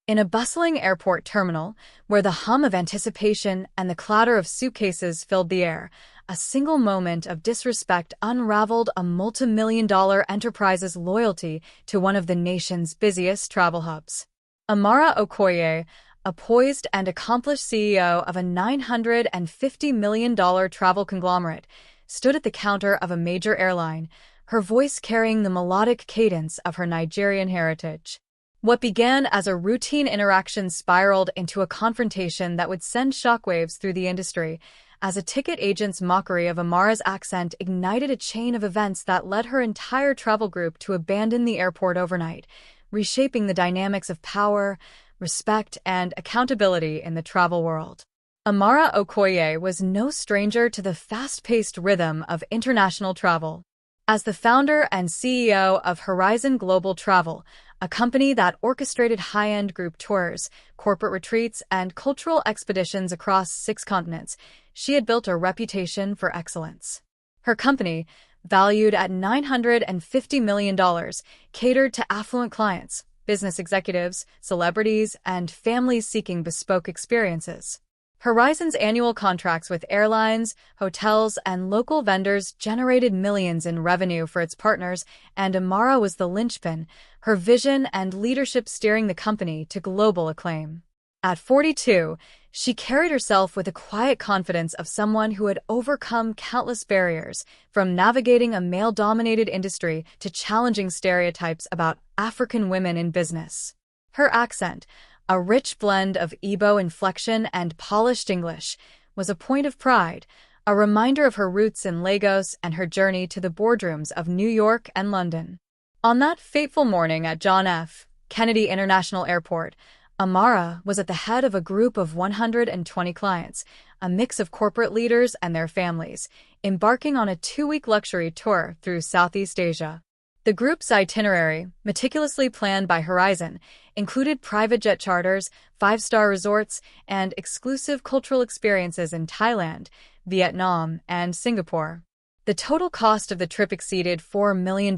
In a bustling airport terminal, where the hum of anticipation and the clatter of suitcases filled the air, a single moment of disrespect unraveled a multi-million-dollar enterprise's loyalty to one of the nation's busiest travel hubs. Amara Okoye, a poised and accomplished CEO of a $950 million travel conglomerate, stood at the counter of a major airline, her voice carrying the melodic cadence of her Nigerian heritage. What began as a routine interaction spiraled into a confrontation that would send shockwaves through the industry, as a ticket agent's mockery of Amara's accent ignited a chain of events that led her entire travel group to abandon the airport overnight, reshaping the dynamics of power, respect, and accountability in the travel world. Amara Okoye was no stranger to the fast-paced rhythm of international travel. As the founder and CEO of Horizon Global Travel, a company that orchestrated high-end group tours, corporate retreats, and cultural expeditions across 6 continents, she had built a reputation for excellence. Her company, valued at $950 million, catered to affluent clients, business executives, celebrities, and families seeking bespoke experiences. Horizon's annual contracts with airlines, hotels, and local vendors generated millions in revenue for its partners, and Amara was the linchpin, her vision and leadership steering the company to global acclaim. At 42, she carried herself with the quiet confidence of someone who had overcome countless barriers, from navigating a male-dominated industry to challenging stereotypes about African women in business. Her accent, a rich blend of Igbo inflection and polished English, was a point of pride, a reminder of her roots in Lagos and her journey to the boardrooms of New York and London. On that fateful morning at John F. Kennedy International Airport, Amara was at the head of a group of 120 clients, a mix of corporate leaders and their families, embarking on a 2-week luxury tour through Southeast Asia. The group's itinerary, meticulously planned by Horizon, included private jet charters, 5-star resorts, and exclusive cultural experiences in Thailand, Vietnam, and Singapore. The total cost of the trip exceeded $4 million,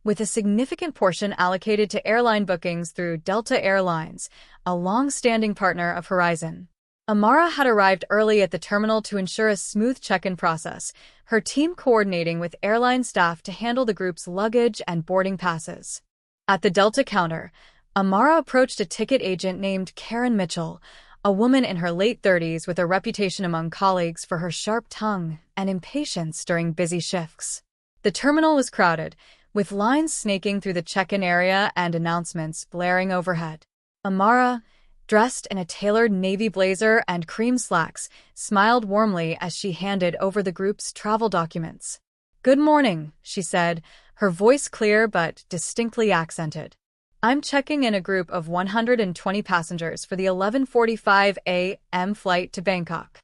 with a significant portion allocated to airline bookings through Delta Air Lines, a long-standing partner of Horizon. Amara had arrived early at the terminal to ensure a smooth check-in process, her team coordinating with airline staff to handle the group's luggage and boarding passes. At the Delta counter, Amara approached a ticket agent named Karen Mitchell, a woman in her late 30s with a reputation among colleagues for her sharp tongue and impatience during busy shifts. The terminal was crowded, with lines snaking through the check-in area and announcements blaring overhead. Amara, dressed in a tailored navy blazer and cream slacks, smiled warmly as she handed over the group's travel documents. "Good morning," she said, her voice clear but distinctly accented. "I'm checking in a group of 120 passengers for the 11:45 a.m. flight to Bangkok."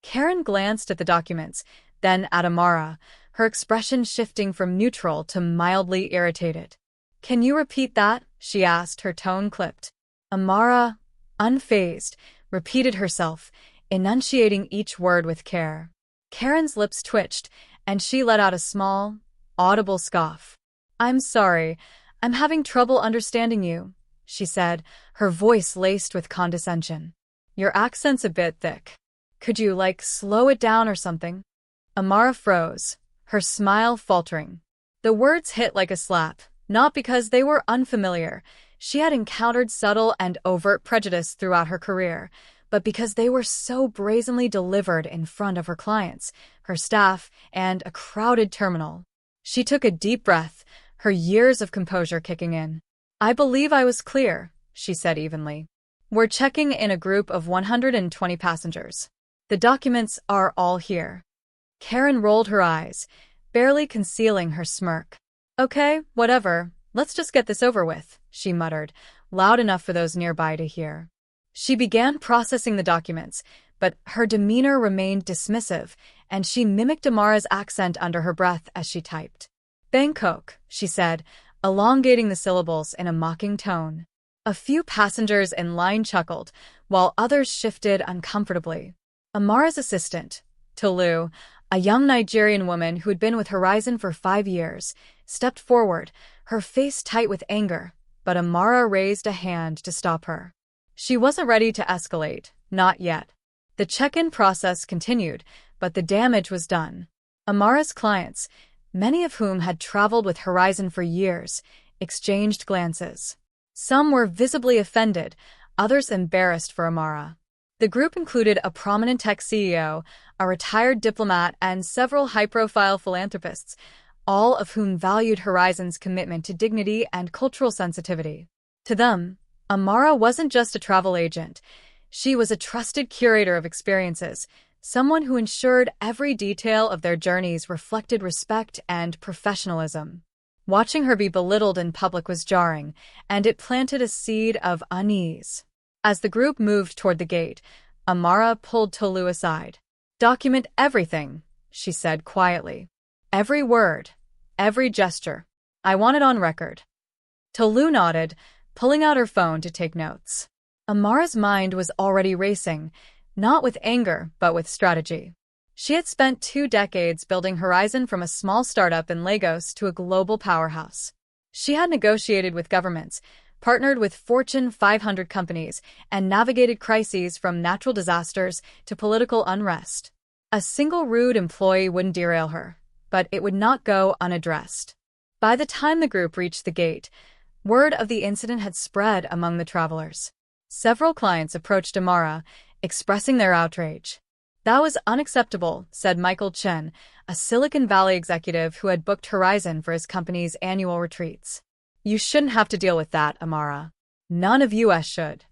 Karen glanced at the documents, then at Amara, her expression shifting from neutral to mildly irritated. "Can you repeat that?" she asked, her tone clipped. Amara, unfazed, repeated herself, enunciating each word with care. Karen's lips twitched, and she let out a small, audible scoff. "I'm sorry, I'm having trouble understanding you," she said, her voice laced with condescension. "Your accent's a bit thick. Could you, slow it down or something?" Amara froze, her smile faltering. The words hit like a slap, not because they were unfamiliar. She had encountered subtle and overt prejudice throughout her career, but because they were so brazenly delivered in front of her clients, her staff, and a crowded terminal. She took a deep breath, her years of composure kicking in. "I believe I was clear," she said evenly. "We're checking in a group of 120 passengers. The documents are all here." Karen rolled her eyes, barely concealing her smirk. "Okay, whatever. Let's just get this over with," she muttered, loud enough for those nearby to hear. She began processing the documents, but her demeanor remained dismissive, and she mimicked Amara's accent under her breath as she typed. "Bangkok," she said, elongating the syllables in a mocking tone. A few passengers in line chuckled, while others shifted uncomfortably. Amara's assistant, Tolu, a young Nigerian woman who had been with Horizon for 5 years, stepped forward, her face tight with anger, but Amara raised a hand to stop her. She wasn't ready to escalate, not yet. The check-in process continued, but the damage was done. Amara's clients, many of whom had traveled with Horizon for years, exchanged glances. Some were visibly offended, others embarrassed for Amara. The group included a prominent tech CEO, a retired diplomat, and several high-profile philanthropists, all of whom valued Horizon's commitment to dignity and cultural sensitivity. To them, Amara wasn't just a travel agent. She was a trusted curator of experiences, someone who ensured every detail of their journeys reflected respect and professionalism. Watching her be belittled in public was jarring, and it planted a seed of unease. As the group moved toward the gate, Amara pulled Tolu aside. "Document everything," she said quietly. "Every word, every gesture. I want it on record." Tolu nodded, pulling out her phone to take notes. Amara's mind was already racing, not with anger, but with strategy. She had spent 2 decades building Horizon from a small startup in Lagos to a global powerhouse. She had negotiated with governments, partnered with Fortune 500 companies, and navigated crises from natural disasters to political unrest. A single rude employee wouldn't derail her, but it would not go unaddressed. By the time the group reached the gate, word of the incident had spread among the travelers. Several clients approached Amara, expressing their outrage. "That was unacceptable," said Michael Chen, a Silicon Valley executive who had booked Horizon for his company's annual retreats. "You shouldn't have to deal with that, Amara. None of us should."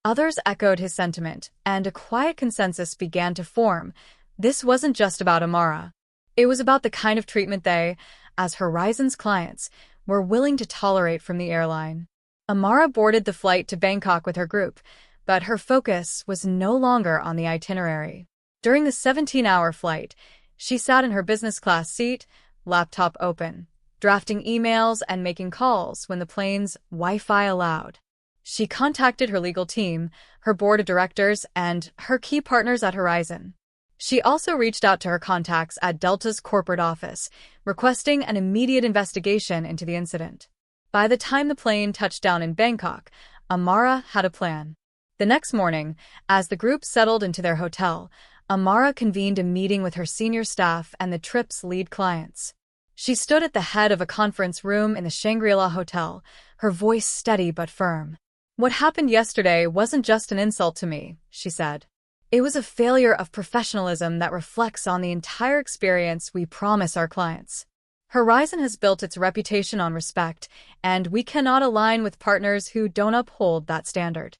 Others echoed his sentiment, and a quiet consensus began to form. This wasn't just about Amara. It was about the kind of treatment they, as Horizon's clients, were willing to tolerate from the airline. Amara boarded the flight to Bangkok with her group, but her focus was no longer on the itinerary. During the 17-hour flight, she sat in her business class seat, laptop open, drafting emails and making calls when the plane's Wi-Fi allowed. She contacted her legal team, her board of directors, and her key partners at Horizon. She also reached out to her contacts at Delta's corporate office, requesting an immediate investigation into the incident. By the time the plane touched down in Bangkok, Amara had a plan. The next morning, as the group settled into their hotel, Amara convened a meeting with her senior staff and the trip's lead clients. She stood at the head of a conference room in the Shangri-La Hotel, her voice steady but firm. "What happened yesterday wasn't just an insult to me," she said. "It was a failure of professionalism that reflects on the entire experience we promise our clients. Horizon has built its reputation on respect, and we cannot align with partners who don't uphold that standard."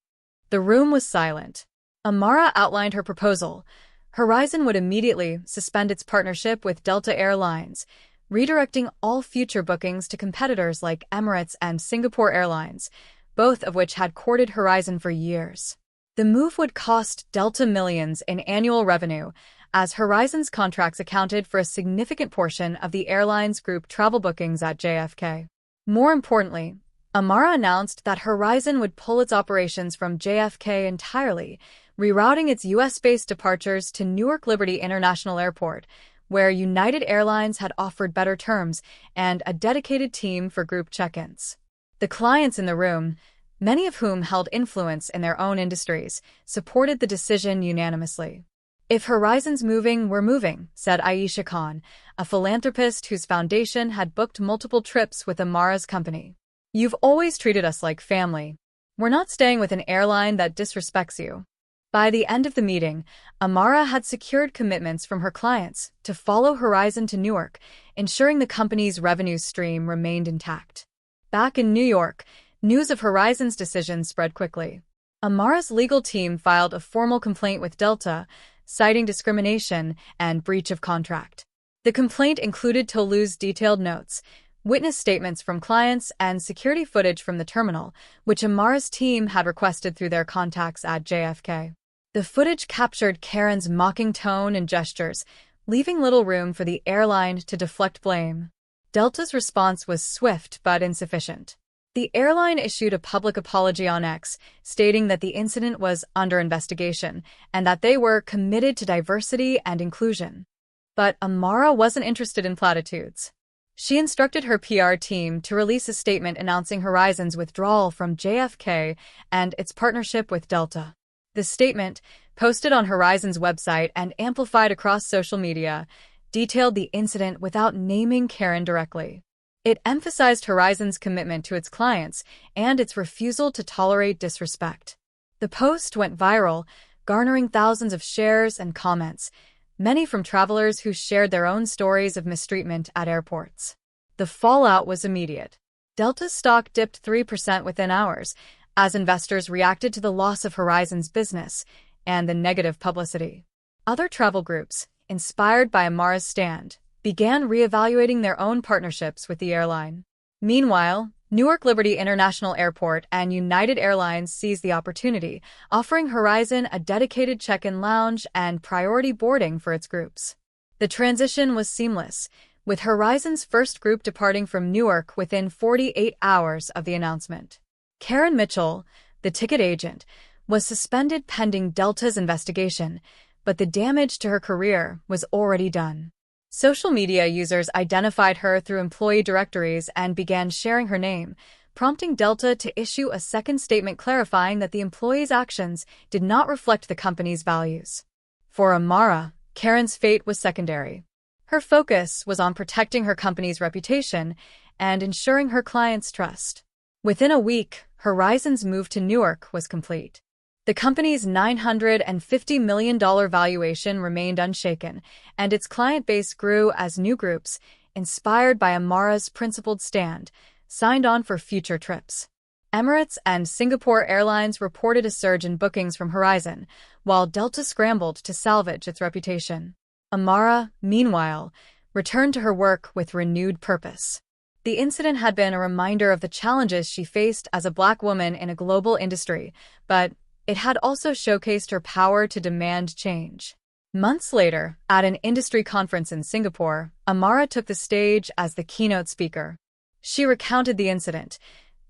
The room was silent. Amara outlined her proposal. Horizon would immediately suspend its partnership with Delta Air Lines, redirecting all future bookings to competitors like Emirates and Singapore Airlines, both of which had courted Horizon for years. The move would cost Delta millions in annual revenue, as Horizon's contracts accounted for a significant portion of the airline's group travel bookings at JFK. More importantly, Amara announced that Horizon would pull its operations from JFK entirely, rerouting its U.S.-based departures to Newark Liberty International Airport, where United Airlines had offered better terms and a dedicated team for group check-ins. The clients in the room, many of whom held influence in their own industries, supported the decision unanimously. "If Horizon's moving, we're moving," said Aisha Khan, a philanthropist whose foundation had booked multiple trips with Amara's company. "You've always treated us like family. We're not staying with an airline that disrespects you." By the end of the meeting, Amara had secured commitments from her clients to follow Horizon to Newark, ensuring the company's revenue stream remained intact. Back in New York, news of Horizon's decision spread quickly. Amara's legal team filed a formal complaint with Delta, citing discrimination and breach of contract. The complaint included Tolu's detailed notes, witness statements from clients, and security footage from the terminal, which Amara's team had requested through their contacts at JFK. The footage captured Karen's mocking tone and gestures, leaving little room for the airline to deflect blame. Delta's response was swift but insufficient. The airline issued a public apology on X, stating that the incident was under investigation and that they were committed to diversity and inclusion. But Amara wasn't interested in platitudes. She instructed her PR team to release a statement announcing Horizon's withdrawal from JFK and its partnership with Delta. The statement, posted on Horizon's website and amplified across social media, detailed the incident without naming Karen directly. It emphasized Horizon's commitment to its clients and its refusal to tolerate disrespect. The post went viral, garnering thousands of shares and comments, many from travelers who shared their own stories of mistreatment at airports. The fallout was immediate. Delta's stock dipped 3% within hours, as investors reacted to the loss of Horizon's business and the negative publicity. Other travel groups, inspired by Amara's stand, began reevaluating their own partnerships with the airline. Meanwhile, Newark Liberty International Airport and United Airlines seized the opportunity, offering Horizon a dedicated check-in lounge and priority boarding for its groups. The transition was seamless, with Horizon's first group departing from Newark within 48 hours of the announcement. Karen Mitchell, the ticket agent, was suspended pending Delta's investigation, but the damage to her career was already done. Social media users identified her through employee directories and began sharing her name, prompting Delta to issue a second statement clarifying that the employee's actions did not reflect the company's values. For Amara, Karen's fate was secondary. Her focus was on protecting her company's reputation and ensuring her clients' trust. Within a week, Horizon's move to Newark was complete. The company's $950 million valuation remained unshaken, and its client base grew as new groups, inspired by Amara's principled stand, signed on for future trips. Emirates and Singapore Airlines reported a surge in bookings from Horizon, while Delta scrambled to salvage its reputation. Amara, meanwhile, returned to her work with renewed purpose. The incident had been a reminder of the challenges she faced as a Black woman in a global industry, but it had also showcased her power to demand change. Months later, at an industry conference in Singapore, Amara took the stage as the keynote speaker. She recounted the incident,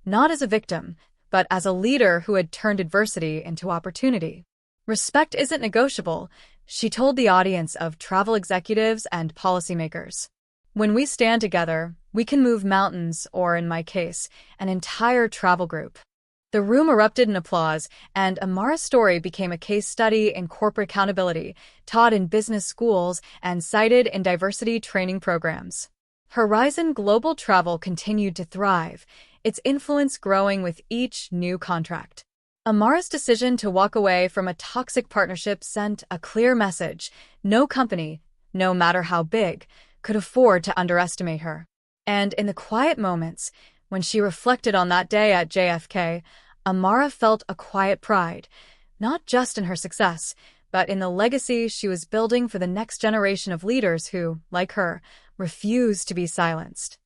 not as a victim, but as a leader who had turned adversity into opportunity. Respect isn't negotiable, she told the audience of travel executives and policymakers. When we stand together, we can move mountains or, in my case, an entire travel group. The room erupted in applause, and Amara's story became a case study in corporate accountability, taught in business schools and cited in diversity training programs. Horizon Global Travel continued to thrive, its influence growing with each new contract. Amara's decision to walk away from a toxic partnership sent a clear message: no company, no matter how big, could afford to underestimate her. And in the quiet moments, when she reflected on that day at JFK, Amara felt a quiet pride, not just in her success, but in the legacy she was building for the next generation of leaders who, like her, refused to be silenced.